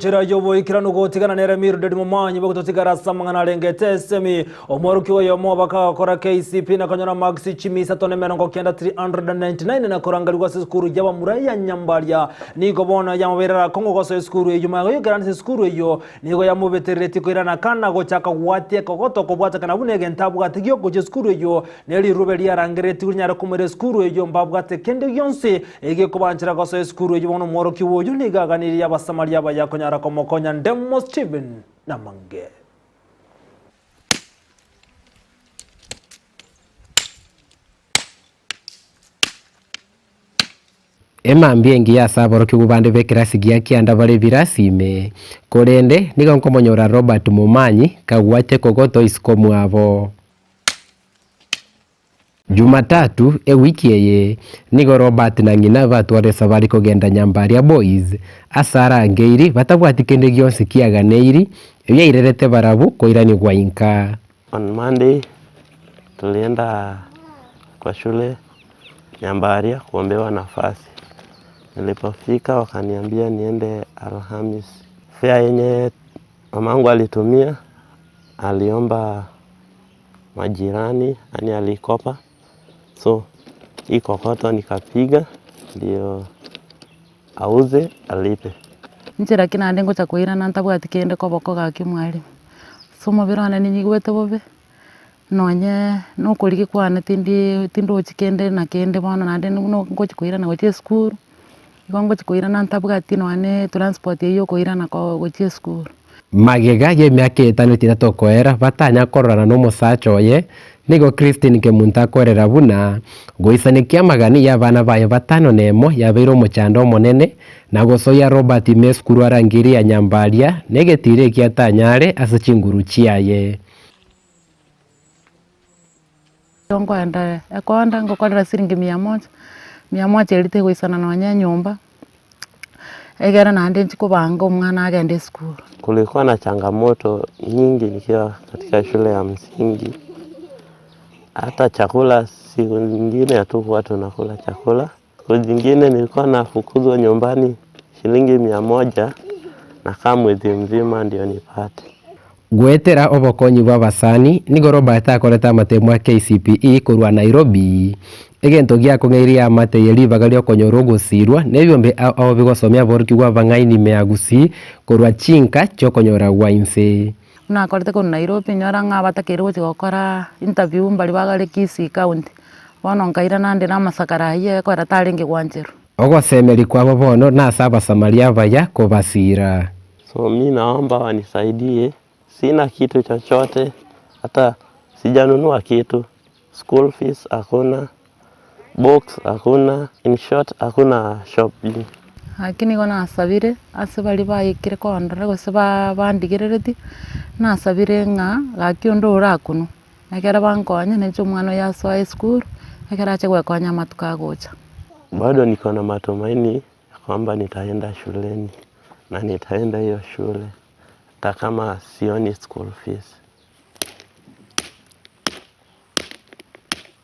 Chira yobo ikirano gotigana nera miru dedi mumanyi bako totigara samangana rengete semi omorukiwa yomo baka kora KCP na kanyona Maxi Chimisa tone menongo kienda 399 na korangari kwa skuru yaba muraya nyambaria niko bona yamabera kongo kwa skuru yuma yo garanti skuru yo niko yamubetereti ko irana kana go chaka wate kogoto ko bwata kana bunege ntabu gatigyo go skuru yo neri rubeli yarangereti kunyara kumere skuru yo mbabu gate kende yonse ege ko banchira kwa skuru yo bono morukiwa yo niga ganiri yaba samaria ba yakonya Komokonya Ndemo Steven Namange. Ema mbiengi ya saboro kibubande bekirasi gia kianda bale birasime korende niga nkomonyora Robert Mumanyi kagwate kogoto iskomu abo Jumatatu wiki eye nigo Robert na ngina batware sabari kogenda Nyambaria Boys asara ngeiri batabwati kende gyonse kiaganeiri ebya irerete barabu koirani kwa inka. On Monday tulienda kwa shule Nyambaria kuombewa nafasi. Nilipofika wakaniambia niende Alhamisi. Fea yenye mamangu alitumia aliomba majirani, yani alikopa. So, hii kokoto nikapiga, ndio auze, alipe. Nchira kina ndengo cha kuira na ntabwati kende koboko gaki mwalimu. So mubirana ninyigwete bobe. Nonye no koliki kwana tindo chikende na kende bona na ndende no ngochi kuira na gochi school. Ngochi kuira na ntabwati no ane transport yo kuira na gochi school. Magega ye myaka 5 tokoera batanya korana no musacho ye nigo Christine Kemunta korera buna goisanikia magani ya bana baye batano nemo yabeiro muchando monene na gosoya Robert Meskuru arangiri ya Nyambaria negetire kiatanyare asachinguru chiaye Tongo anda akonda ngokorera siringi 100 elite goisana no nyumba egera na ande chikubanga umwana agende school. Kulikuwa na changamoto nyingi nikiwa katika shule ya msingi. Hata chakula siku nyingine hatukuwa tunakula chakula. Siku nyingine nilikuwa nafukuzwa nyumbani shilingi 100 na kama mwezi mzima ndio nipate. Gwetera obokonyi bwabasani nigo Robert akoreta matemwa KCPE kurwa Nairobi egento gia kongeiria amate yeli bagalio konyoro gusirwa nebyombe ao bigosomya borki gwa bangaini meagusi kurwa chinka chokonyora wainse na korete ko Nairobi nyora nga batakero gukora interview mbali bagale Kisii county bono nkaira nande na masakara ye ko ratarenge gwanjero ogosemeri kwa bono na saba Samaria baya kobasira. So mimi naomba wanisaidie, sina kitu chochote, hata sijanunua kitu, school fees hakuna, box hakuna, in short hakuna shopping. Lakini gona asabire asabali bayikire ko ndara go seba bandigerereti na asabire nga gakiondo urakuno nakera bankonya necho mwana ya high school nakera ache gwekonya matuka gocha. Bado niko na matumaini kwamba nitaenda shuleni na nitaenda hiyo shule hata kama sioni school fees.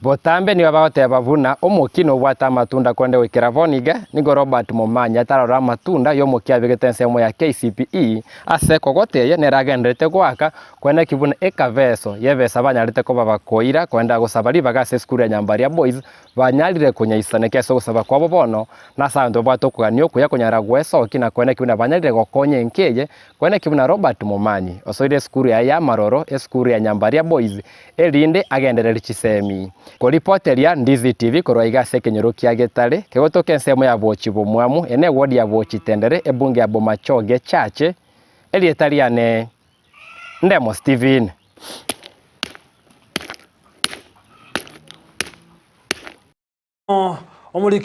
Botambe ni babaote babuna omukino bwata matunda kwende wikira boniga nigo Robert Mumanyi atarora matunda yo mukiabigete mo ya KCPE ase kogoteye neragendete gwaka kwenda kibuna ekaveso yebesa banyarite ko babakoira kwenda gusabari bagase skuru ya Nyambaria Boys banyarire kunyaisane keso gusaba kwabo bono na sando bwato kuganio kuya kunyara gweso kina kwenda kibuna banyarire gokonye nkeye kwenda kibuna Robert Mumanyi osoire skuru ya Maroro skuru ya Nyambaria Boys elinde agenderere chisemi Koripoteria Ndizi TV korwa igase kenyoro kia Getare kegotoke nsemo ya bochi bomwamu ene wodi ya bochi tendere ebunge ya Bomachoge chache elietariane Ndemo Steven. Omulike